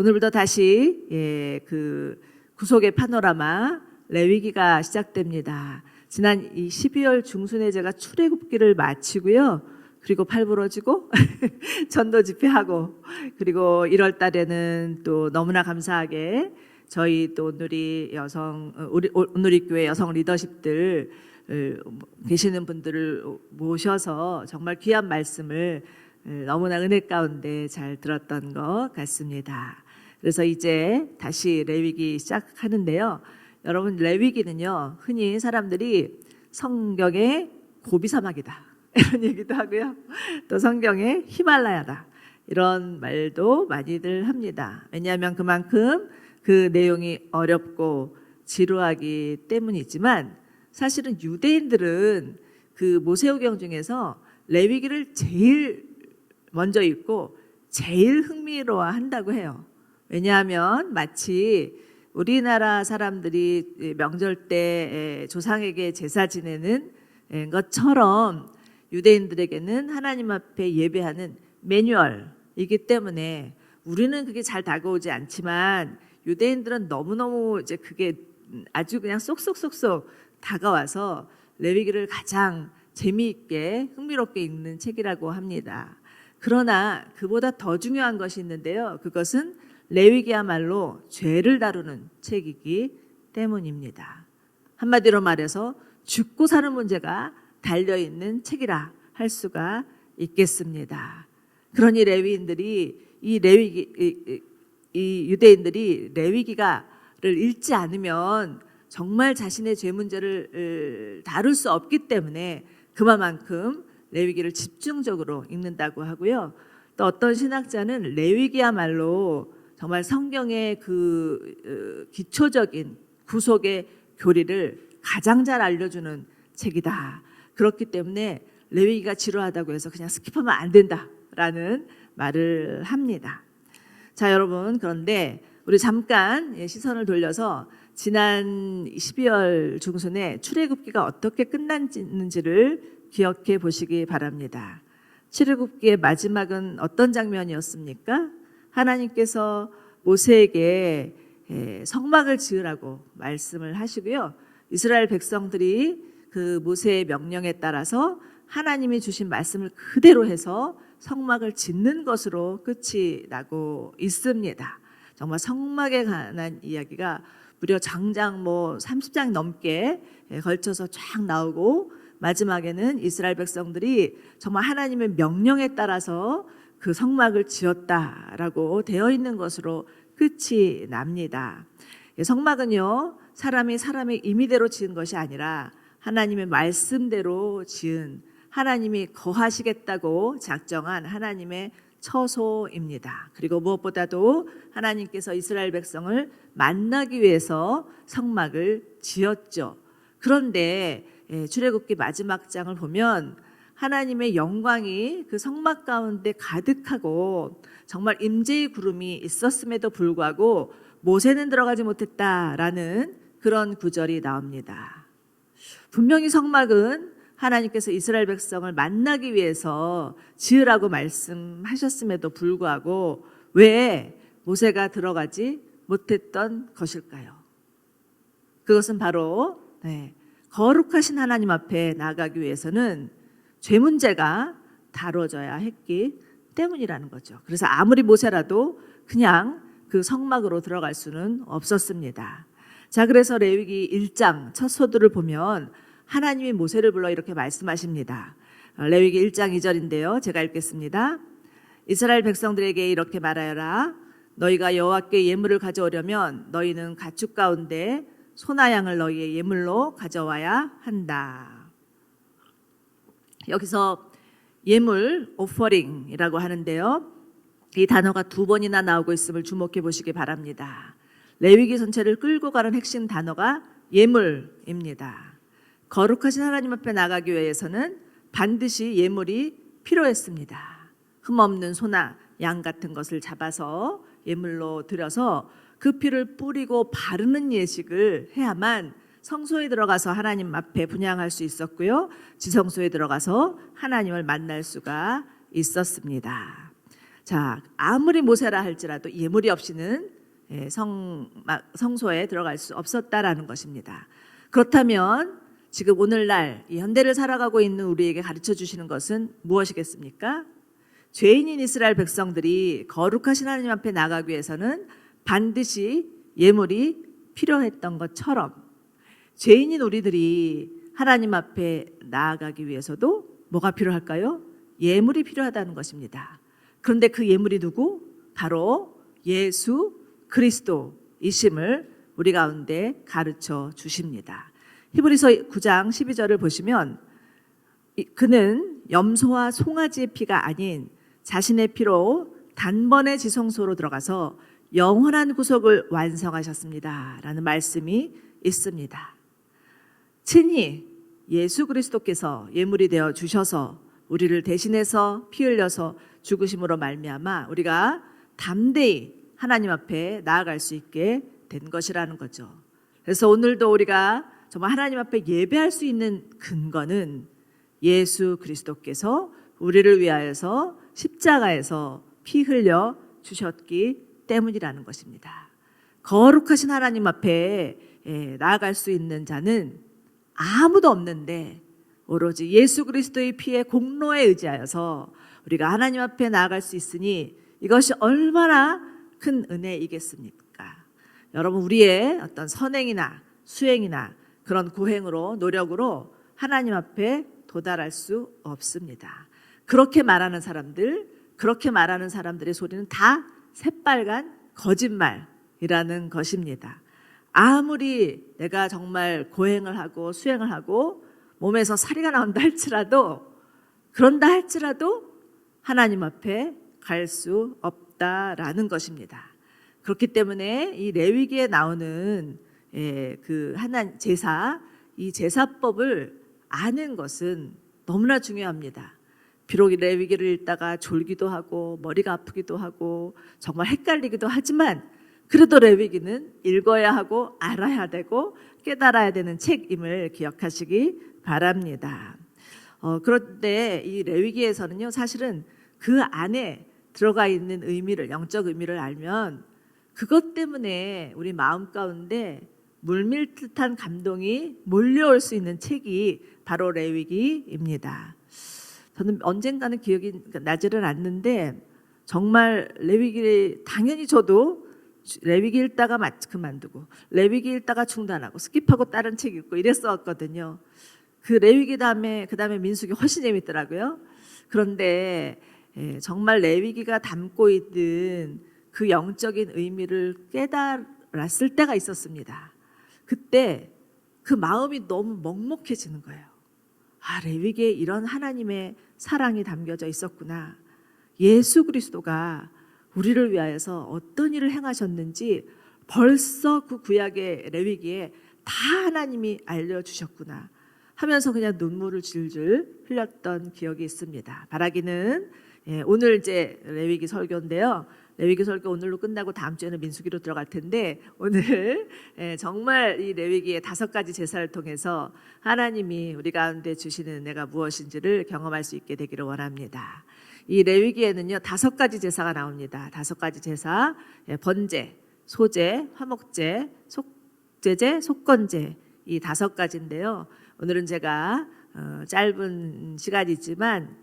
오늘부터 다시 그 구속의 파노라마 레위기가 시작됩니다. 지난 이 12월 중순에 제가 출애굽기를 마치고요. 그리고 팔 부러지고 전도 집회하고, 그리고 1월 달에는 또 너무나 감사하게 저희 또 온누리 교회 여성 리더십들 계시는 분들을 모셔서 정말 귀한 말씀을 너무나 은혜 가운데 잘 들었던 것 같습니다. 그래서 이제 다시 레위기 시작하는데요. 여러분, 레위기는요, 흔히 사람들이 성경의 고비사막이다 이런 얘기도 하고요, 또 성경의 히말라야다 이런 말도 많이들 합니다. 왜냐하면 그만큼 그 내용이 어렵고 지루하기 때문이지만, 사실은 유대인들은 그 모세오경 중에서 레위기를 제일 먼저 읽고 제일 흥미로워한다고 해요. 왜냐하면 마치 우리나라 사람들이 명절 때 조상에게 제사 지내는 것처럼 유대인들에게는 하나님 앞에 예배하는 매뉴얼이기 때문에 우리는 그게 잘 다가오지 않지만 유대인들은 너무너무 이제 그게 아주 그냥 쏙쏙쏙쏙 다가와서 레위기를 가장 재미있게 흥미롭게 읽는 책이라고 합니다. 그러나 그보다 더 중요한 것이 있는데요. 그것은 레위기야말로 죄를 다루는 책이기 때문입니다. 한마디로 말해서 죽고 사는 문제가 달려있는 책이라 할 수가 있겠습니다. 그러니 이 유대인들이 레위기가를 읽지 않으면 정말 자신의 죄 문제를 다룰 수 없기 때문에 그만큼 레위기를 집중적으로 읽는다고 하고요. 또 어떤 신학자는 레위기야말로 정말 성경의 그 기초적인 구속의 교리를 가장 잘 알려주는 책이다. 그렇기 때문에 레위기가 지루하다고 해서 그냥 스킵하면 안 된다라는 말을 합니다. 자, 여러분, 그런데 우리 잠깐 시선을 돌려서 지난 12월 중순에 출애굽기가 어떻게 끝났는지를 기억해 보시기 바랍니다. 출애굽기의 마지막은 어떤 장면이었습니까? 하나님께서 모세에게 성막을 지으라고 말씀을 하시고요. 이스라엘 백성들이 그 모세의 명령에 따라서 하나님이 주신 말씀을 그대로 해서 성막을 짓는 것으로 끝이 나고 있습니다. 정말 성막에 관한 이야기가 무려 장장 30장 넘게 걸쳐서 쫙 나오고, 마지막에는 이스라엘 백성들이 정말 하나님의 명령에 따라서 그 성막을 지었다라고 되어 있는 것으로 끝이 납니다. 성막은요, 사람이 사람의 임의대로 지은 것이 아니라 하나님의 말씀대로 지은, 하나님이 거하시겠다고 작정한 하나님의 처소입니다. 그리고 무엇보다도 하나님께서 이스라엘 백성을 만나기 위해서 성막을 지었죠. 그런데 출애굽기 마지막 장을 보면 하나님의 영광이 그 성막 가운데 가득하고 정말 임재의 구름이 있었음에도 불구하고 모세는 들어가지 못했다라는 그런 구절이 나옵니다. 분명히 성막은 하나님께서 이스라엘 백성을 만나기 위해서 지으라고 말씀하셨음에도 불구하고 왜 모세가 들어가지 못했던 것일까요? 그것은 바로 거룩하신 하나님 앞에 나아가기 위해서는 죄 문제가 다뤄져야 했기 때문이라는 거죠. 그래서 아무리 모세라도 그냥 그 성막으로 들어갈 수는 없었습니다. 자, 그래서 레위기 1장 첫 소두를 보면 하나님이 모세를 불러 이렇게 말씀하십니다. 레위기 1장 2절인데요. 제가 읽겠습니다. 이스라엘 백성들에게 이렇게 말하여라. 너희가 여호와께 예물을 가져오려면 너희는 가축 가운데 소나 양을 너희의 예물로 가져와야 한다. 여기서 예물, 오퍼링이라고 하는데요. 이 단어가 2번이나 나오고 있음을 주목해 보시기 바랍니다. 레위기 전체를 끌고 가는 핵심 단어가 예물입니다. 거룩하신 하나님 앞에 나가기 위해서는 반드시 예물이 필요했습니다. 흠없는 소나 양 같은 것을 잡아서 예물로 드려서 그 피를 뿌리고 바르는 예식을 해야만 성소에 들어가서 하나님 앞에 분향할 수 있었고요. 지성소에 들어가서 하나님을 만날 수가 있었습니다. 자, 아무리 모세라 할지라도 예물이 없이는 성소에 들어갈 수 없었다라는 것입니다. 그렇다면 지금 오늘날 이 현대를 살아가고 있는 우리에게 가르쳐 주시는 것은 무엇이겠습니까? 죄인인 이스라엘 백성들이 거룩하신 하나님 앞에 나가기 위해서는 반드시 예물이 필요했던 것처럼 죄인인 우리들이 하나님 앞에 나아가기 위해서도 뭐가 필요할까요? 예물이 필요하다는 것입니다. 그런데 그 예물이 누구? 바로 예수 그리스도이심을 우리 가운데 가르쳐 주십니다. 히브리서 9장 12절을 보시면 그는 염소와 송아지의 피가 아닌 자신의 피로 단번에 지성소로 들어가서 영원한 구속을 완성하셨습니다 라는 말씀이 있습니다. 친히 예수 그리스도께서 예물이 되어 주셔서 우리를 대신해서 피 흘려서 죽으심으로 말미암아 우리가 담대히 하나님 앞에 나아갈 수 있게 된 것이라는 거죠. 그래서 오늘도 우리가 정말 하나님 앞에 예배할 수 있는 근거는 예수 그리스도께서 우리를 위하여서 십자가에서 피 흘려 주셨기 때문이라는 것입니다. 거룩하신 하나님 앞에 나아갈 수 있는 자는 아무도 없는데 오로지 예수 그리스도의 피의 공로에 의지하여서 우리가 하나님 앞에 나아갈 수 있으니 이것이 얼마나 큰 은혜이겠습니까? 여러분, 우리의 어떤 선행이나 수행이나 그런 고행으로 노력으로 하나님 앞에 도달할 수 없습니다. 그렇게 말하는 사람들의 소리는 다 새빨간 거짓말이라는 것입니다. 아무리 내가 정말 고행을 하고 수행을 하고 몸에서 사리가 나온다 할지라도 하나님 앞에 갈 수 없다라는 것입니다. 그렇기 때문에 이 레위기에 나오는 그 하나님 제사, 이 제사법을 아는 것은 너무나 중요합니다. 비록 레위기를 읽다가 졸기도 하고 머리가 아프기도 하고 정말 헷갈리기도 하지만 그래도 레위기는 읽어야 하고 알아야 되고 깨달아야 되는 책임을 기억하시기 바랍니다. 그런데 이 레위기에서는요, 사실은 그 안에 들어가 있는 의미를, 영적 의미를 알면 그것 때문에 우리 마음 가운데 물밀듯한 감동이 몰려올 수 있는 책이 바로 레위기입니다. 저는 언젠가는 기억이 나지를 않는데 정말 레위기, 당연히 저도 레위기 읽다가 그만두고 레위기 읽다가 중단하고 스킵하고 다른 책 읽고 이랬었거든요. 그 레위기 그다음에 민수기 훨씬 재밌더라고요. 그런데 정말 레위기가 담고 있는 그 영적인 의미를 깨달았을 때가 있었습니다. 그때 그 마음이 너무 먹먹해지는 거예요. 아, 레위기에 이런 하나님의 사랑이 담겨져 있었구나. 예수 그리스도가 우리를 위하여서 어떤 일을 행하셨는지 벌써 그 구약의 레위기에 다 하나님이 알려주셨구나 하면서 그냥 눈물을 줄줄 흘렸던 기억이 있습니다. 바라기는 오늘 이제 레위기 설교인데요. 레위기 설교 오늘로 끝나고 다음 주에는 민수기로 들어갈 텐데 오늘 정말 이 레위기의 5가지 제사를 통해서 하나님이 우리 가운데 주시는 은혜가 무엇인지를 경험할 수 있게 되기를 원합니다. 이 레위기에는요 5가지 제사가 나옵니다. 5가지 제사, 번제, 소제, 화목제, 속제제, 속건제, 이 5가지인데요. 오늘은 제가 짧은 시간이지만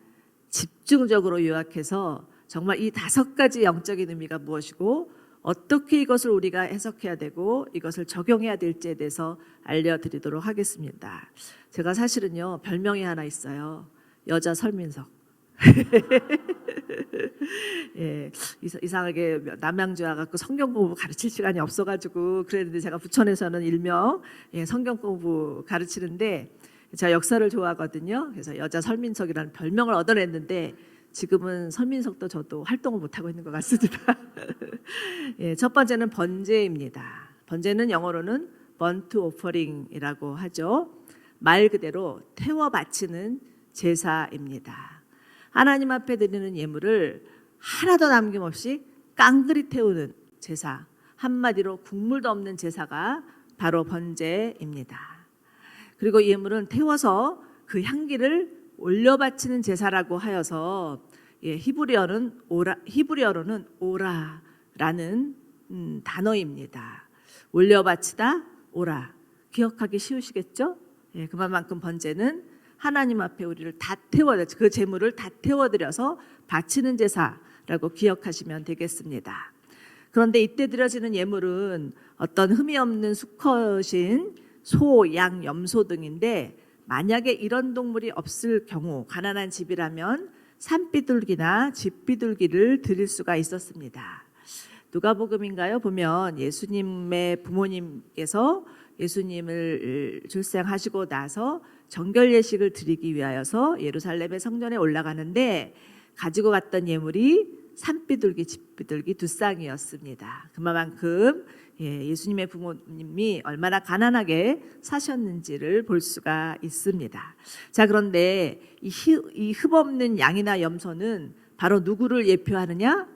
집중적으로 요약해서 정말 이 5가지 영적인 의미가 무엇이고 어떻게 이것을 우리가 해석해야 되고 이것을 적용해야 될지에 대해서 알려드리도록 하겠습니다. 제가 사실은요 별명이 하나 있어요. 여자 설민석. 이상하게 남양주 와갖고 성경 공부 가르칠 시간이 없어가지고 그랬는데 제가 부천에서는 일명 성경 공부 가르치는데 제가 역사를 좋아하거든요. 그래서 여자 설민석이라는 별명을 얻어냈는데 지금은 설민석도 저도 활동을 못하고 있는 것 같습니다. 첫 번째는 번제입니다. 번제는 영어로는 burnt offering이라고 하죠. 말 그대로 태워 바치는 제사입니다. 하나님 앞에 드리는 예물을 하나도 남김없이 깡그리 태우는 제사, 한마디로 국물도 없는 제사가 바로 번제입니다. 그리고 이 예물은 태워서 그 향기를 올려 바치는 제사라고 하여서 히브리어로는 오라라는 단어입니다. 올려바치다, 오라. 기억하기 쉬우시겠죠? 예, 그만큼 번제는 하나님 앞에 우리를 그 제물을 다 태워드려서 바치는 제사라고 기억하시면 되겠습니다. 그런데 이때 드려지는 예물은 어떤 흠이 없는 수컷인 소, 양, 염소 등인데 만약에 이런 동물이 없을 경우 가난한 집이라면 산비둘기나 집비둘기를 드릴 수가 있었습니다. 누가복음인가요? 보면 예수님의 부모님께서 예수님을 출생하시고 나서 정결 예식을 드리기 위하여서 예루살렘의 성전에 올라가는데 가지고 갔던 예물이 산비둘기, 집비둘기 두 쌍이었습니다. 그만큼 예수님의 부모님이 얼마나 가난하게 사셨는지를 볼 수가 있습니다. 자, 그런데 이 흠없는 양이나 염소는 바로 누구를 예표하느냐?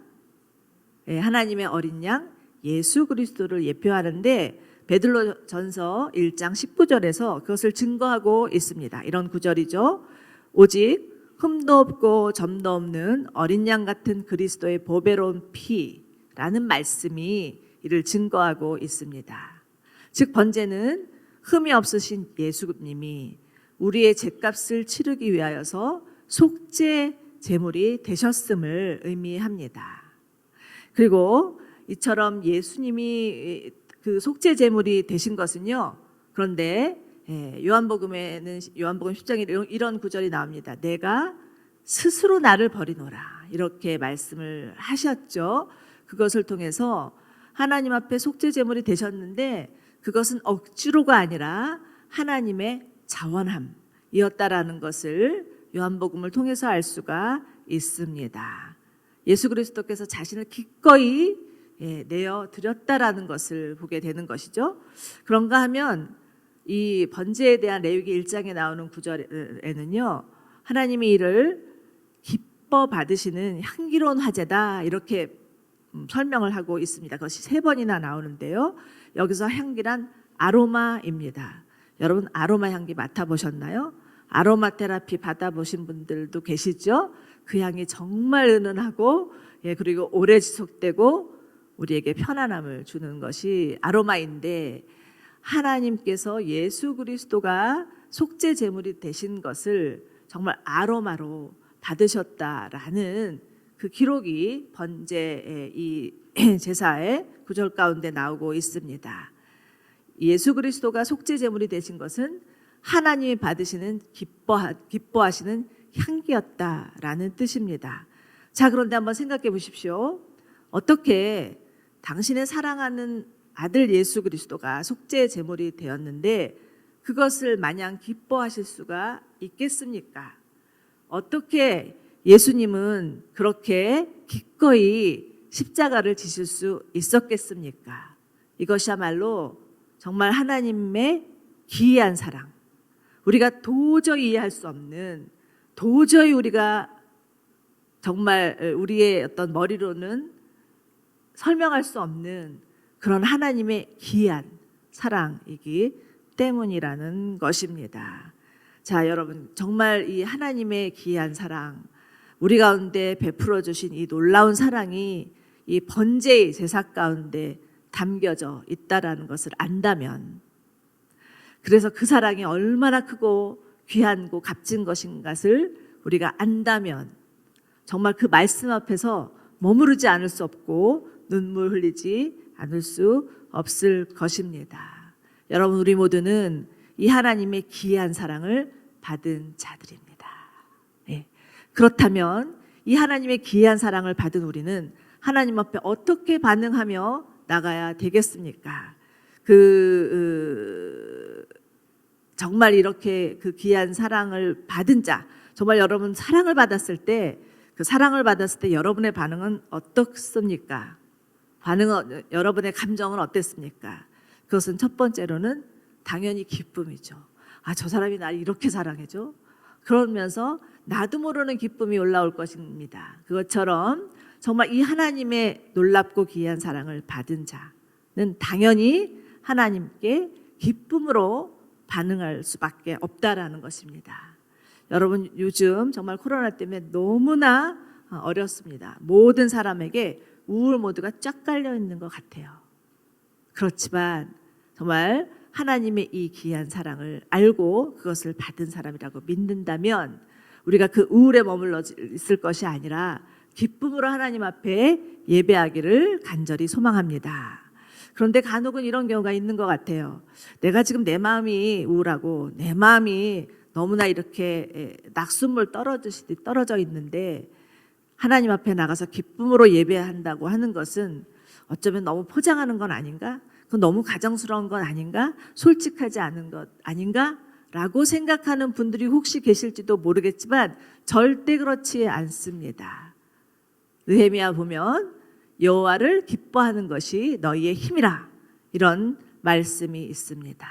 하나님의 어린 양 예수 그리스도를 예표하는데 베드로전서 1장 19절에서 그것을 증거하고 있습니다. 이런 구절이죠. 오직 흠도 없고 점도 없는 어린 양 같은 그리스도의 보배로운 피라는 말씀이 이를 증거하고 있습니다. 즉 번제는 흠이 없으신 예수님이 우리의 죄값을 치르기 위하여서 속죄 제물이 되셨음을 의미합니다. 그리고 이처럼 예수님이 그 속죄 제물이 되신 것은요. 그런데 요한복음 10장에 이런 구절이 나옵니다. 내가 스스로 나를 버리노라 이렇게 말씀을 하셨죠. 그것을 통해서 하나님 앞에 속죄 제물이 되셨는데 그것은 억지로가 아니라 하나님의 자원함이었다라는 것을 요한복음을 통해서 알 수가 있습니다. 예수 그리스도께서 자신을 기꺼이 내어 드렸다라는 것을 보게 되는 것이죠. 그런가 하면 이 번제에 대한 레위기 1장에 나오는 구절에는요. 하나님이 이를 기뻐 받으시는 향기로운 화제다 이렇게 설명을 하고 있습니다. 그것이 3번이나 나오는데요. 여기서 향기란 아로마입니다. 여러분 아로마 향기 맡아보셨나요? 아로마 테라피 받아보신 분들도 계시죠? 그 향이 정말 은은하고 그리고 오래 지속되고 우리에게 편안함을 주는 것이 아로마인데 하나님께서 예수 그리스도가 속죄 제물이 되신 것을 정말 아로마로 받으셨다라는 그 기록이 번제의 이 제사의 구절 가운데 나오고 있습니다. 예수 그리스도가 속죄 제물이 되신 것은 하나님이 받으시는 기뻐하시는 향기였다라는 뜻입니다. 자, 그런데 한번 생각해 보십시오. 어떻게 당신의 사랑하는 아들 예수 그리스도가 속죄 제물이 되었는데 그것을 마냥 기뻐하실 수가 있겠습니까? 어떻게 예수님은 그렇게 기꺼이 십자가를 지실 수 있었겠습니까? 이것이야말로 정말 하나님의 기이한 사랑, 우리가 도저히 이해할 수 없는, 도저히 우리가 정말 우리의 어떤 머리로는 설명할 수 없는 그런 하나님의 기이한 사랑이기 때문이라는 것입니다. 자, 여러분 정말 이 하나님의 기이한 사랑, 우리 가운데 베풀어 주신 이 놀라운 사랑이 이 번제의 제사 가운데 담겨져 있다라는 것을 안다면, 그래서 그 사랑이 얼마나 크고 귀하고 값진 것인 것을 우리가 안다면 정말 그 말씀 앞에서 머무르지 않을 수 없고 눈물 흘리지 않을 수 없을 것입니다. 여러분 우리 모두는 이 하나님의 기이한 사랑을 받은 자들입니다. 그렇다면 이 하나님의 기이한 사랑을 받은 우리는 하나님 앞에 어떻게 반응하며 나가야 되겠습니까? 정말 이렇게 그 귀한 사랑을 받은 자, 정말 여러분 사랑을 받았을 때 여러분의 반응은 어떻습니까? 여러분의 감정은 어땠습니까? 그것은 첫 번째로는 당연히 기쁨이죠. 아, 저 사람이 나를 이렇게 사랑해줘? 그러면서 나도 모르는 기쁨이 올라올 것입니다. 그것처럼 정말 이 하나님의 놀랍고 귀한 사랑을 받은 자는 당연히 하나님께 기쁨으로 반응할 수밖에 없다라는 것입니다. 여러분 요즘 정말 코로나 때문에 너무나 어렵습니다. 모든 사람에게 우울 모드가 쫙 깔려 있는 것 같아요. 그렇지만 정말 하나님의 이 귀한 사랑을 알고 그것을 받은 사람이라고 믿는다면 우리가 그 우울에 머물러 있을 것이 아니라 기쁨으로 하나님 앞에 예배하기를 간절히 소망합니다. 그런데 간혹은 이런 경우가 있는 것 같아요. 내가 지금 내 마음이 우울하고 내 마음이 너무나 이렇게 낙숫물 떨어지듯이 떨어져 있는데 하나님 앞에 나가서 기쁨으로 예배한다고 하는 것은 어쩌면 너무 포장하는 건 아닌가? 그건 너무 가정스러운 건 아닌가? 솔직하지 않은 것 아닌가? 라고 생각하는 분들이 혹시 계실지도 모르겠지만 절대 그렇지 않습니다. 느헤미야 보면 여호와를 기뻐하는 것이 너희의 힘이라 이런 말씀이 있습니다.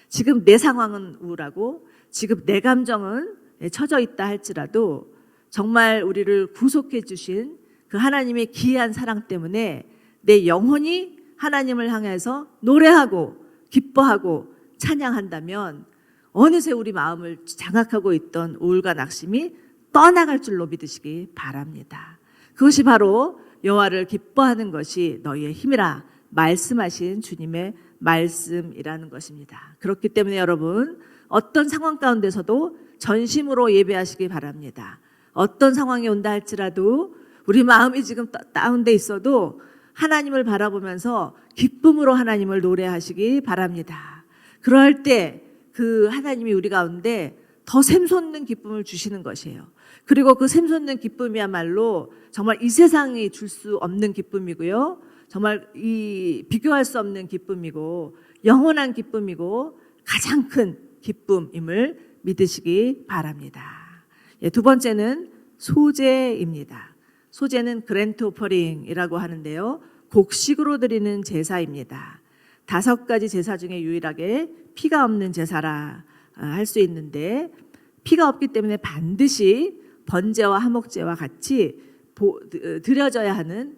지금 내 상황은 우울하고 지금 내 감정은 처져 있다 할지라도 정말 우리를 구속해 주신 그 하나님의 기이한 사랑 때문에 내 영혼이 하나님을 향해서 노래하고 기뻐하고 찬양한다면 어느새 우리 마음을 장악하고 있던 우울과 낙심이 떠나갈 줄로 믿으시기 바랍니다. 그것이 바로 여호와를 기뻐하는 것이 너희의 힘이라 말씀하신 주님의 말씀이라는 것입니다. 그렇기 때문에 여러분 어떤 상황 가운데서도 전심으로 예배하시기 바랍니다. 어떤 상황이 온다 할지라도 우리 마음이 지금 다운돼 있어도 하나님을 바라보면서 기쁨으로 하나님을 노래하시기 바랍니다. 그럴 때 그 하나님이 우리 가운데 더 샘솟는 기쁨을 주시는 것이에요. 그리고 그 샘솟는 기쁨이야말로 정말 이 세상이 줄 수 없는 기쁨이고요. 정말 이 비교할 수 없는 기쁨이고 영원한 기쁨이고 가장 큰 기쁨임을 믿으시기 바랍니다. 두 번째는 소제입니다. 소제는 그랜트 오퍼링이라고 하는데요. 곡식으로 드리는 제사입니다. 5가지 제사 중에 유일하게 피가 없는 제사라 할 수 있는데 피가 없기 때문에 반드시 번제와 화목제와 같이 드려져야 하는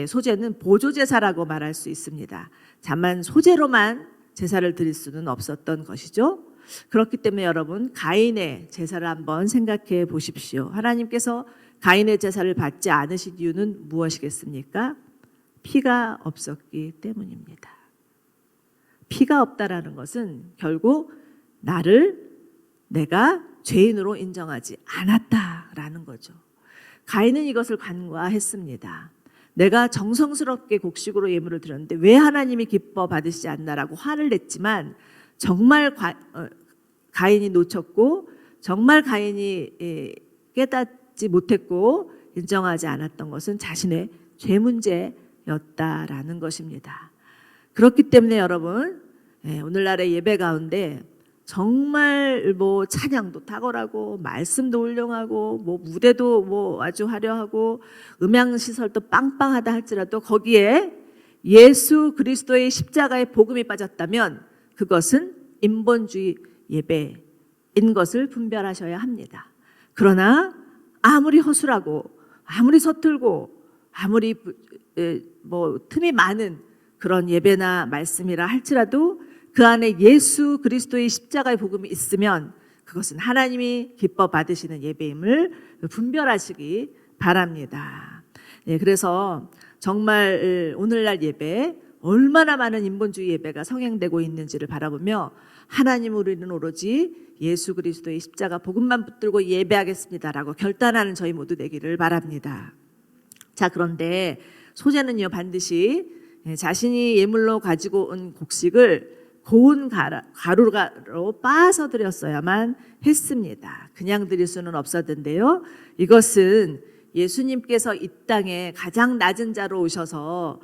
소제는 보조제사라고 말할 수 있습니다. 다만 소제로만 제사를 드릴 수는 없었던 것이죠. 그렇기 때문에 여러분 가인의 제사를 한번 생각해 보십시오. 하나님께서 가인의 제사를 받지 않으신 이유는 무엇이겠습니까? 피가 없었기 때문입니다. 피가 없다라는 것은 결국 나를 내가 죄인으로 인정하지 않았다라는 거죠. 가인은 이것을 간과했습니다. 내가 정성스럽게 곡식으로 예물을 드렸는데 왜 하나님이 기뻐 받으시지 않나라고 화를 냈지만 정말 가인이 놓쳤고 정말 가인이 깨닫지 못했고 인정하지 않았던 것은 자신의 죄 문제였다라는 것입니다. 그렇기 때문에 여러분 오늘날의 예배 가운데 정말 뭐 찬양도 탁월하고 말씀도 훌륭하고 뭐 무대도 뭐 아주 화려하고 음향 시설도 빵빵하다 할지라도 거기에 예수 그리스도의 십자가의 복음이 빠졌다면 그것은 인본주의 예배인 것을 분별하셔야 합니다. 그러나 아무리 허술하고 아무리 서툴고 아무리 뭐 틈이 많은 그런 예배나 말씀이라 할지라도 그 안에 예수 그리스도의 십자가의 복음이 있으면 그것은 하나님이 기뻐 받으시는 예배임을 분별하시기 바랍니다. 그래서 정말 오늘날 예배 얼마나 많은 인본주의 예배가 성행되고 있는지를 바라보며 하나님 우리는 오로지 예수 그리스도의 십자가 복음만 붙들고 예배하겠습니다라고 결단하는 저희 모두 되기를 바랍니다. 자, 그런데 소제는요 반드시 자신이 예물로 가지고 온 곡식을 고운 가루로 빻아서 드렸어야만 했습니다. 그냥 드릴 수는 없었는데요. 이것은 예수님께서 이 땅에 가장 낮은 자로 오셔서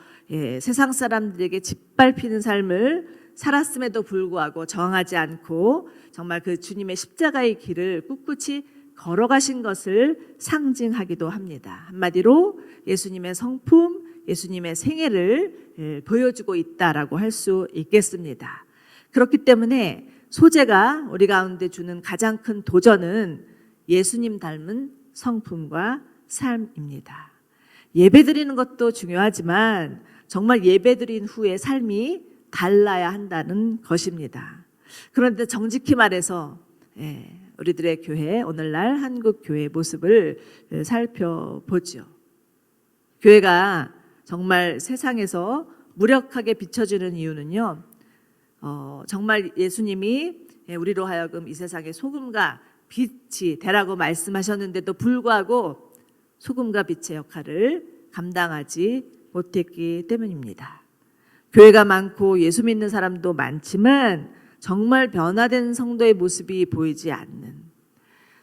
세상 사람들에게 짓밟히는 삶을 살았음에도 불구하고 저항하지 않고 정말 그 주님의 십자가의 길을 꿋꿋이 걸어가신 것을 상징하기도 합니다. 한마디로 예수님의 성품, 예수님의 생애를 보여주고 있다라고 할 수 있겠습니다. 그렇기 때문에 소제가 우리 가운데 주는 가장 큰 도전은 예수님 닮은 성품과 삶입니다. 예배드리는 것도 중요하지만 정말 예배드린 후에 삶이 달라야 한다는 것입니다. 그런데 정직히 말해서 우리들의 교회, 오늘날 한국 교회의 모습을 살펴보죠. 교회가 정말 세상에서 무력하게 비춰지는 이유는요, 정말 예수님이 우리로 하여금 이 세상의 소금과 빛이 되라고 말씀하셨는데도 불구하고 소금과 빛의 역할을 감당하지 못했기 때문입니다. 교회가 많고 예수 믿는 사람도 많지만 정말 변화된 성도의 모습이 보이지 않는,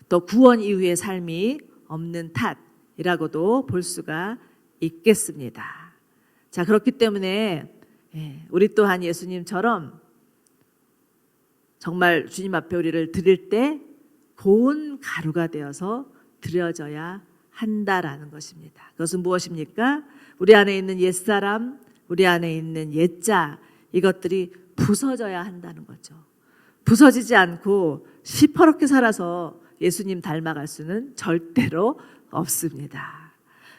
또 구원 이후의 삶이 없는 탓이라고도 볼 수가 있겠습니다. 자, 그렇기 때문에 우리 또한 예수님처럼 정말 주님 앞에 우리를 드릴 때 고운 가루가 되어서 드려져야 한다라는 것입니다. 그것은 무엇입니까? 우리 안에 있는 옛사람, 우리 안에 있는 옛자, 이것들이 부서져야 한다는 거죠. 부서지지 않고 시퍼렇게 살아서 예수님 닮아갈 수는 절대로 없습니다.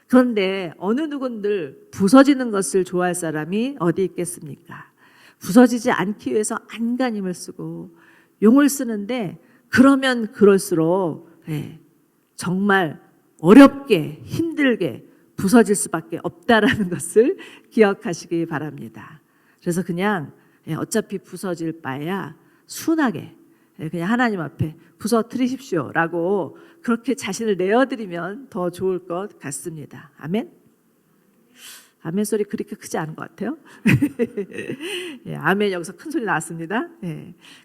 그런데 어느 누군들 부서지는 것을 좋아할 사람이 어디 있겠습니까? 부서지지 않기 위해서 안간힘을 쓰고 용을 쓰는데, 그러면 그럴수록 정말 어렵게 힘들게 부서질 수밖에 없다라는 것을 기억하시기 바랍니다. 그래서 그냥 어차피 부서질 바에야 순하게 그냥 하나님 앞에 부서뜨리십시오라고 그렇게 자신을 내어드리면 더 좋을 것 같습니다. 아멘? 아멘 소리 그렇게 크지 않은 것 같아요. 아멘, 여기서 큰 소리 나왔습니다.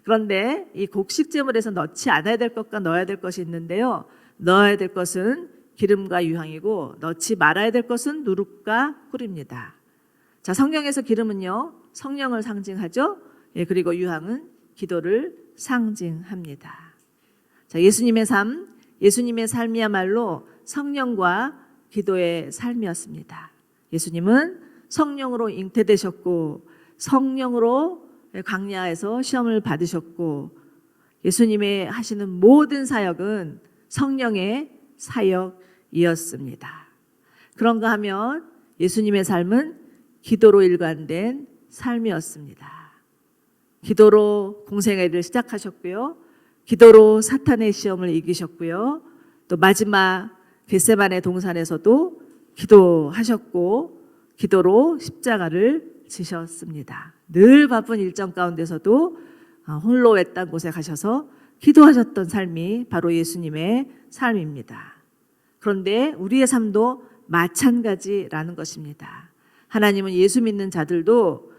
그런데 이 곡식제물에서 넣지 않아야 될 것과 넣어야 될 것이 있는데요, 넣어야 될 것은 기름과 유향이고 넣지 말아야 될 것은 누룩과 꿀입니다. 자, 성경에서 기름은요, 성령을 상징하죠. 그리고 유향은 기도를 상징합니다. 자, 예수님의 삶이야말로 성령과 기도의 삶이었습니다. 예수님은 성령으로 잉태되셨고 성령으로 광야에서 시험을 받으셨고, 예수님의 하시는 모든 사역은 성령의 사역이었습니다. 그런가 하면 예수님의 삶은 기도로 일관된 삶이었습니다. 기도로 공생애를 시작하셨고요, 기도로 사탄의 시험을 이기셨고요, 또 마지막 겟세마네 동산에서도 기도하셨고 기도로 십자가를 지셨습니다. 늘 바쁜 일정 가운데서도 홀로 외딴 곳에 가셔서 기도하셨던 삶이 바로 예수님의 삶입니다. 그런데 우리의 삶도 마찬가지라는 것입니다. 하나님은 예수 믿는 자들도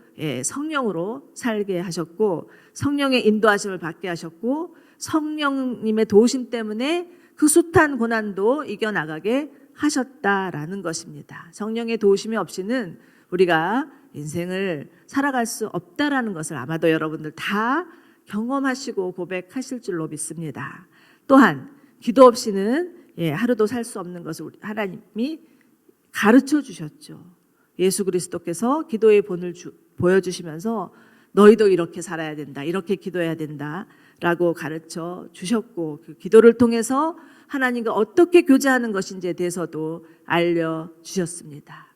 성령으로 살게 하셨고 성령의 인도하심을 받게 하셨고 성령님의 도우심 때문에 그 숱한 고난도 이겨나가게 하셨다라는 것입니다. 성령의 도우심이 없이는 우리가 인생을 살아갈 수 없다라는 것을 아마도 여러분들 다 경험하시고 고백하실 줄로 믿습니다. 또한 기도 없이는 하루도 살 수 없는 것을 하나님이 가르쳐 주셨죠. 예수 그리스도께서 기도의 본을 보여주시면서 너희도 이렇게 살아야 된다, 이렇게 기도해야 된다라고 가르쳐 주셨고, 그 기도를 통해서 하나님과 어떻게 교제하는 것인지에 대해서도 알려주셨습니다.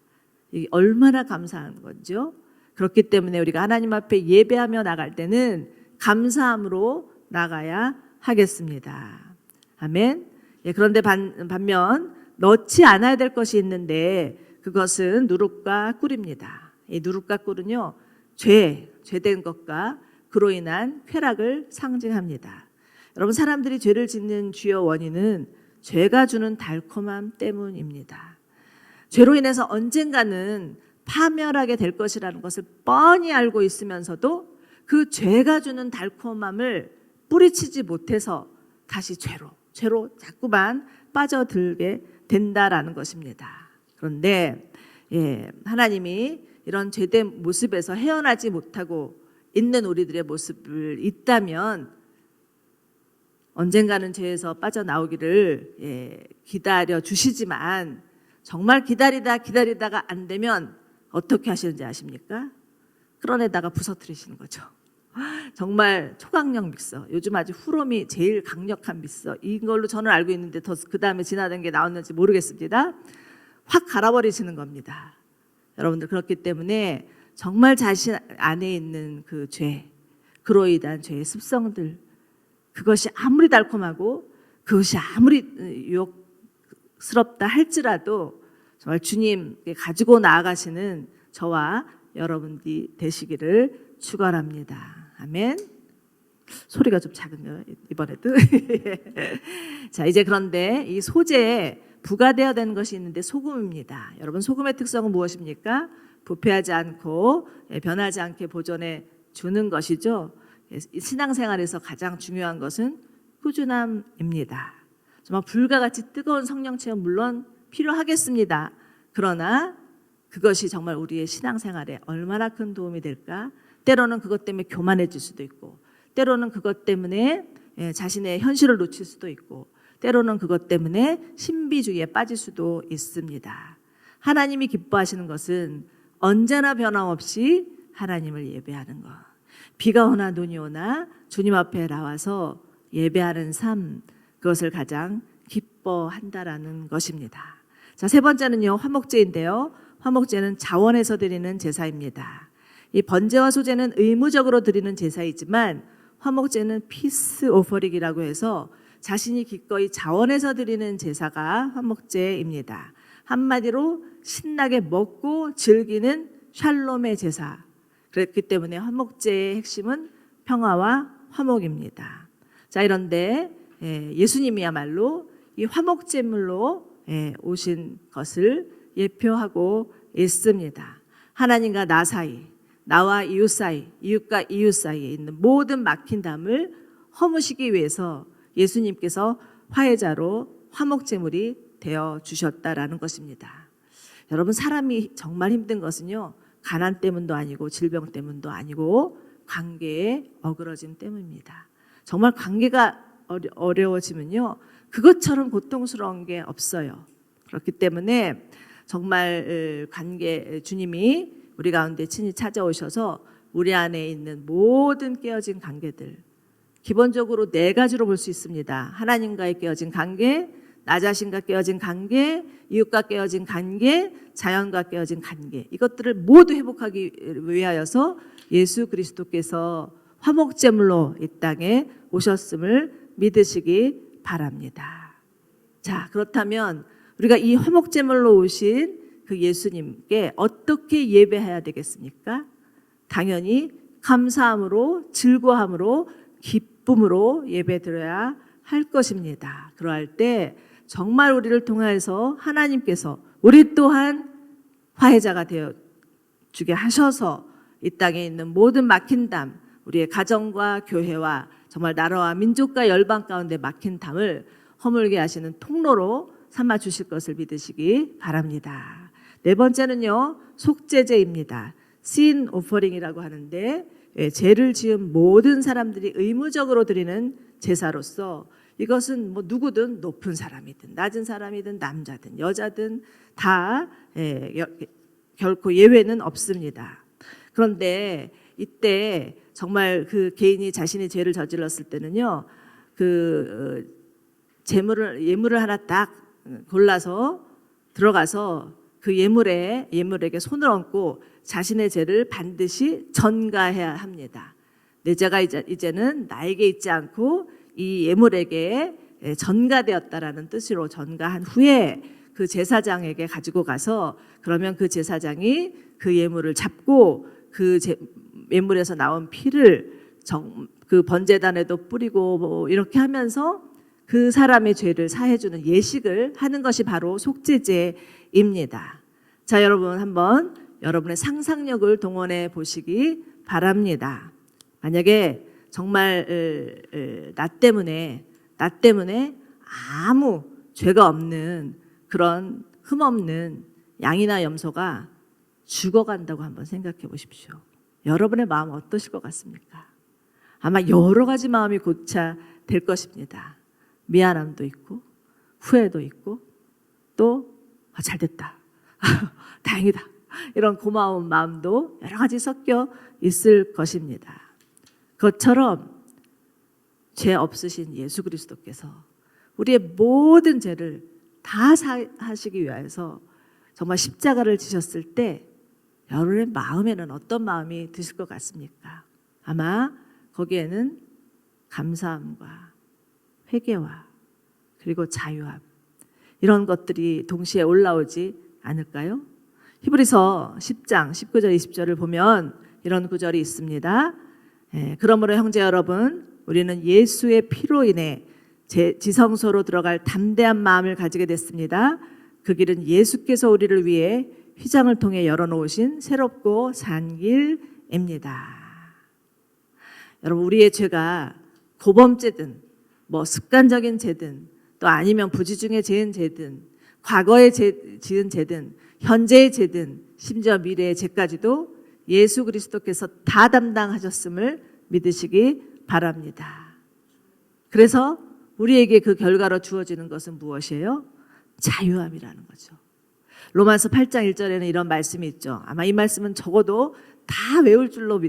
이게 얼마나 감사한 건지요. 그렇기 때문에 우리가 하나님 앞에 예배하며 나갈 때는 감사함으로 나가야 하겠습니다. 아멘. 그런데 반면 넣지 않아야 될 것이 있는데 그것은 누룩과 꿀입니다. 이 누룩과 꿀은요, 죄된 것과 그로 인한 쾌락을 상징합니다. 여러분, 사람들이 죄를 짓는 주요 원인은 죄가 주는 달콤함 때문입니다. 죄로 인해서 언젠가는 파멸하게 될 것이라는 것을 뻔히 알고 있으면서도 그 죄가 주는 달콤함을 뿌리치지 못해서 다시 죄로 자꾸만 빠져들게 된다라는 것입니다. 그런데 하나님이 이런 죄된 모습에서 헤어나지 못하고 있는 우리들의 모습을 있다면 언젠가는 죄에서 빠져나오기를 기다려 주시지만, 정말 기다리다가 안 되면 어떻게 하시는지 아십니까? 끌어내다가 부서뜨리시는 거죠. 정말 초강력 믹서, 요즘 아주 후롬이 제일 강력한 믹서, 이걸로 저는 알고 있는데 더 그 다음에 지나던 게 나왔는지 모르겠습니다. 확 갈아버리시는 겁니다. 여러분들, 그렇기 때문에 정말 자신 안에 있는 그 죄, 그로 인한 죄의 습성들, 그것이 아무리 달콤하고 그것이 아무리 유혹스럽다 할지라도 정말 주님께 가지고 나아가시는 저와 여러분들이 되시기를 축원합니다. 아멘. 소리가 좀 작은요, 이번에도. 자, 이제 그런데 이 소재에 부가되어야 되는 것이 있는데 소금입니다. 여러분, 소금의 특성은 무엇입니까? 부패하지 않고 변하지 않게 보존해 주는 것이죠. 신앙생활에서 가장 중요한 것은 꾸준함입니다. 정말 불가같이 뜨거운 성령 체험 물론 필요하겠습니다. 그러나 그것이 정말 우리의 신앙생활에 얼마나 큰 도움이 될까? 때로는 그것 때문에 교만해질 수도 있고, 때로는 그것 때문에 자신의 현실을 놓칠 수도 있고, 때로는 그것 때문에 신비주의에 빠질 수도 있습니다. 하나님이 기뻐하시는 것은 언제나 변함없이 하나님을 예배하는 것. 비가 오나 눈이 오나 주님 앞에 나와서 예배하는 삶, 그것을 가장 기뻐한다라는 것입니다. 자, 세 번째는요, 화목제인데요. 화목제는 자원에서 드리는 제사입니다. 이 번제와 소제는 의무적으로 드리는 제사이지만 화목제는 피스 오퍼링이라고 해서 자신이 기꺼이 자원해서 드리는 제사가 화목제입니다. 한마디로 신나게 먹고 즐기는 샬롬의 제사. 그렇기 때문에 화목제의 핵심은 평화와 화목입니다. 자, 이런데 예수님이야말로 이 화목제물로 오신 것을 예표하고 있습니다. 하나님과 나 사이, 나와 이웃 사이, 이웃과 이웃 사이에 있는 모든 막힌 담을 허무시기 위해서 예수님께서 화해자로 화목제물이 되어 주셨다라는 것입니다. 여러분, 사람이 정말 힘든 것은요, 가난 때문도 아니고 질병 때문도 아니고 관계에 어그러짐 때문입니다. 정말 관계가 어려워지면요, 그것처럼 고통스러운 게 없어요. 그렇기 때문에 정말 관계, 주님이 우리 가운데 친히 찾아오셔서 우리 안에 있는 모든 깨어진 관계들, 기본적으로 네 가지로 볼 수 있습니다. 하나님과의 깨어진 관계, 나 자신과 깨어진 관계, 이웃과 깨어진 관계, 자연과 깨어진 관계, 이것들을 모두 회복하기 위하여서 예수 그리스도께서 화목제물로 이 땅에 오셨음을 믿으시기 바랍니다. 자, 그렇다면 우리가 이 화목제물로 오신 그 예수님께 어떻게 예배해야 되겠습니까? 당연히 감사함으로, 즐거움으로, 기쁨으로 예배드려야 할 것입니다. 그러할 때 정말 우리를 통하여서 하나님께서 우리 또한 화해자가 되어 주게 하셔서 이 땅에 있는 모든 막힌 담, 우리의 가정과 교회와 정말 나라와 민족과 열방 가운데 막힌 담을 허물게 하시는 통로로 삼아 주실 것을 믿으시기 바랍니다. 네 번째는요, 속죄제입니다. sin offering이라고 하는데 죄를 지은 모든 사람들이 의무적으로 드리는 제사로서 이것은 뭐 누구든 높은 사람이든 낮은 사람이든 남자든 여자든 다 결코 예외는 없습니다. 그런데 이때 정말 그 개인이 자신의 죄를 저질렀을 때는요, 그 예물을 하나 딱 골라서 들어가서 그 예물에게 손을 얹고 자신의 죄를 반드시 전가해야 합니다. 내 죄가 이제는 나에게 있지 않고 이 예물에게 전가되었다라는 뜻으로 전가한 후에 그 제사장에게 가지고 가서, 그러면 그 제사장이 그 예물을 잡고 그 예물에서 나온 피를 그 번제단에도 뿌리고 뭐 이렇게 하면서 그 사람의 죄를 사해주는 예식을 하는 것이 바로 속죄제입니다. 자, 여러분 한번 여러분의 상상력을 동원해 보시기 바랍니다. 만약에 정말 나 때문에 아무 죄가 없는 그런 흠없는 양이나 염소가 죽어간다고 한번 생각해 보십시오. 여러분의 마음 어떠실 것 같습니까? 아마 여러 가지 마음이 고차될 것입니다. 미안함도 있고 후회도 있고 또 잘됐다, 다행이다, 이런 고마운 마음도 여러 가지 섞여 있을 것입니다. 그것처럼 죄 없으신 예수 그리스도께서 우리의 모든 죄를 다 사하시기 위하여서 정말 십자가를 지셨을 때 여러분의 마음에는 어떤 마음이 드실 것 같습니까? 아마 거기에는 감사함과 회개와 그리고 자유함, 이런 것들이 동시에 올라오지 않을까요? 히브리서 10장 19절 20절을 보면 이런 구절이 있습니다. 그러므로 형제 여러분, 우리는 예수의 피로 인해 지성소로 들어갈 담대한 마음을 가지게 됐습니다. 그 길은 예수께서 우리를 위해 휘장을 통해 열어놓으신 새롭고 산 길입니다. 여러분, 우리의 죄가 고범죄든 습관적인 죄든 또 아니면 부지중에 지은 죄든 과거에 지은 죄든 현재의 죄든 심지어 미래의 죄까지도 예수 그리스도께서 다 담당하셨음을 믿으시기 바랍니다. 그래서 우리에게 그 결과로 주어지는 것은 무엇이에요? 자유함이라는 거죠. 로마서 8장 1절에는 이런 말씀이 있죠. 아마 이 말씀은 적어도 다 외울 줄로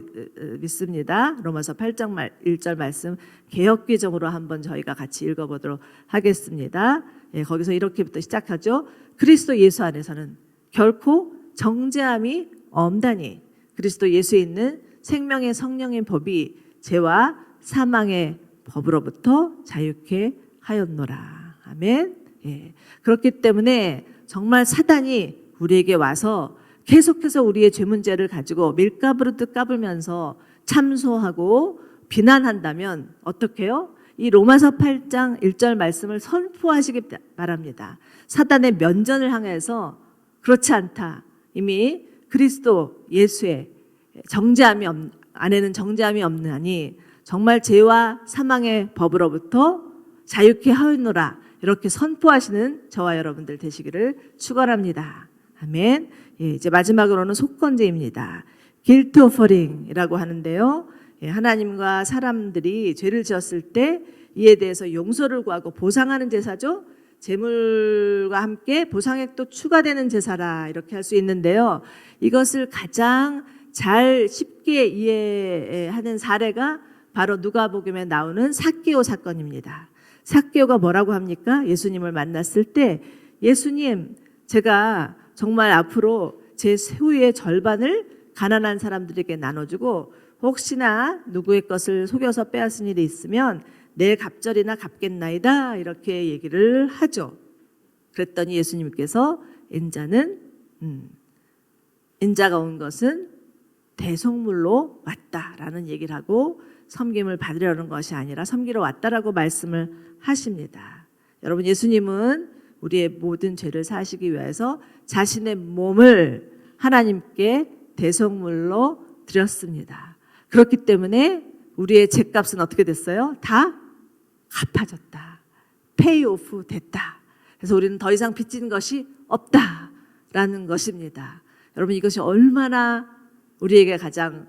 믿습니다. 로마서 8장 1절 말씀 개역개정으로 한번 저희가 같이 읽어보도록 하겠습니다. 거기서 이렇게부터 시작하죠. 그리스도 예수 안에서는 결코 정죄함이 없다니 그리스도 예수에 있는 생명의 성령의 법이 죄와 사망의 법으로부터 자유케 하였노라. 아멘. 그렇기 때문에 정말 사단이 우리에게 와서 계속해서 우리의 죄 문제를 가지고 밀가부르듯 까불면서 참소하고 비난한다면 어떻게 해요? 이 로마서 8장 1절 말씀을 선포하시기 바랍니다. 사단의 면전을 향해서 그렇지 않다. 이미 그리스도 예수의 안에는 정죄함이 없나니 정말 죄와 사망의 법으로부터 자유케 하였노라. 이렇게 선포하시는 저와 여러분들 되시기를 축원합니다. 아멘. 이제 마지막으로는 속건제입니다. guilt offering이라고 하는데요. 하나님과 사람들이 죄를 지었을 때 이에 대해서 용서를 구하고 보상하는 제사죠. 제물과 함께 보상액도 추가되는 제사라 이렇게 할 수 있는데요. 이것을 가장 잘 쉽게 이해하는 사례가 바로 누가복음에 나오는 삭개오 사건입니다. 삭개오가 뭐라고 합니까? 예수님을 만났을 때 예수님, 제가 정말 앞으로 제 소유의 절반을 가난한 사람들에게 나눠주고 혹시나 누구의 것을 속여서 빼앗은 일이 있으면 내 갑절이나 갚겠나이다 이렇게 얘기를 하죠. 그랬더니 예수님께서 인자가 온 것은 대속물로 왔다라는 얘기를 하고 섬김을 받으려는 것이 아니라 섬기러 왔다라고 말씀을 하십니다. 여러분, 예수님은 우리의 모든 죄를 사시기 위해서 자신의 몸을 하나님께 대속물로 드렸습니다. 그렇기 때문에 우리의 죄값은 어떻게 됐어요? 다 갚아졌다. 페이오프 됐다. 그래서 우리는 더 이상 빚진 것이 없다라는 것입니다. 여러분, 이것이 얼마나 우리에게 가장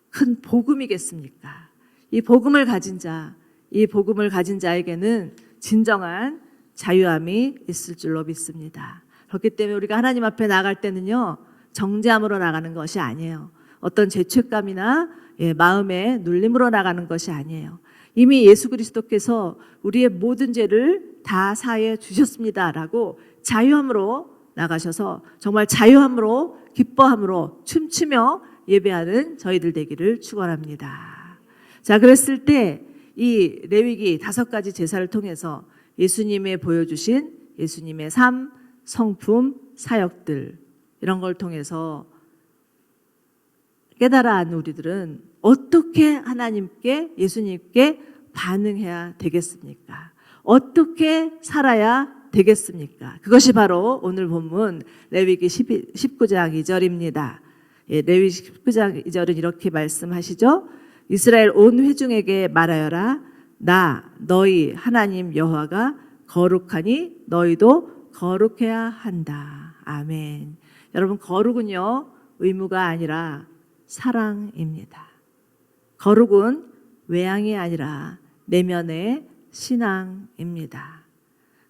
큰 복음이겠습니까? 이 복음을 가진 자에게는 진정한 자유함이 있을 줄로 믿습니다. 그렇기 때문에 우리가 하나님 앞에 나갈 때는요, 정죄함으로 나가는 것이 아니에요. 어떤 죄책감이나 마음의 눌림으로 나가는 것이 아니에요. 이미 예수 그리스도께서 우리의 모든 죄를 다 사해 주셨습니다라고 자유함으로 나가셔서 정말 자유함으로 기뻐함으로 춤추며 예배하는 저희들 되기를 축원합니다. 자, 그랬을 때 이 레위기 5가지 제사를 통해서 예수님의 보여주신 예수님의 삶, 성품, 사역들 이런 걸 통해서 깨달아 안 우리들은 어떻게 하나님께 예수님께 반응해야 되겠습니까? 어떻게 살아야 되겠습니까? 그것이 바로 오늘 본문 레위기 19장 2절입니다. 레위기 19장 2절은 이렇게 말씀하시죠. 이스라엘 온 회중에게 말하여라. 나 너희 하나님 여호와가 거룩하니 너희도 거룩해야 한다. 아멘. 여러분, 거룩은요 의무가 아니라 사랑입니다. 거룩은 외양이 아니라 내면의 신앙입니다.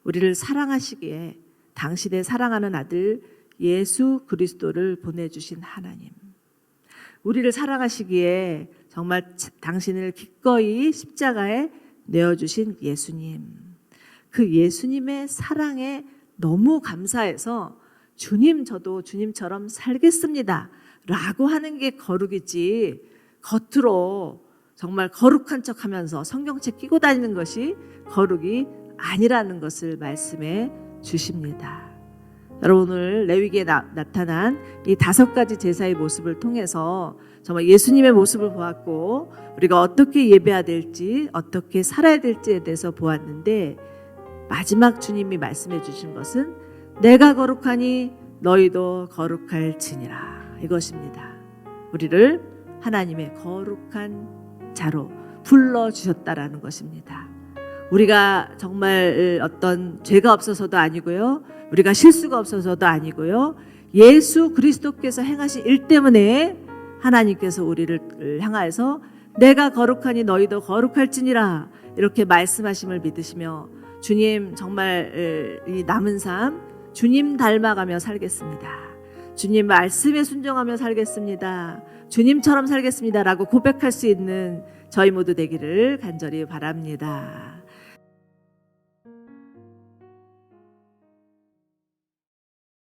우리를 사랑하시기에 당신의 사랑하는 아들 예수 그리스도를 보내주신 하나님, 우리를 사랑하시기에 정말 당신을 기꺼이 십자가에 내어주신 예수님, 그 예수님의 사랑에 너무 감사해서 주님, 저도 주님처럼 살겠습니다 라고 하는 게 거룩이지, 겉으로 정말 거룩한 척하면서 성경책 끼고 다니는 것이 거룩이 아니라는 것을 말씀해 주십니다. 여러분, 오늘 레위기에 나타난 이 5가지 제사의 모습을 통해서 정말 예수님의 모습을 보았고 우리가 어떻게 예배해야 될지 어떻게 살아야 될지에 대해서 보았는데, 마지막 주님이 말씀해 주신 것은 내가 거룩하니 너희도 거룩할지니라, 이것입니다. 우리를 하나님의 거룩한 자로 불러주셨다라는 것입니다. 우리가 정말 어떤 죄가 없어서도 아니고요, 우리가 실수가 없어서도 아니고요, 예수 그리스도께서 행하신 일 때문에 하나님께서 우리를 향하여서 내가 거룩하니 너희도 거룩할지니라 이렇게 말씀하심을 믿으시며 주님 정말 이 남은 삶 주님 닮아가며 살겠습니다. 주님 말씀에 순종하며 살겠습니다. 주님처럼 살겠습니다 라고 고백할 수 있는 저희 모두 되기를 간절히 바랍니다.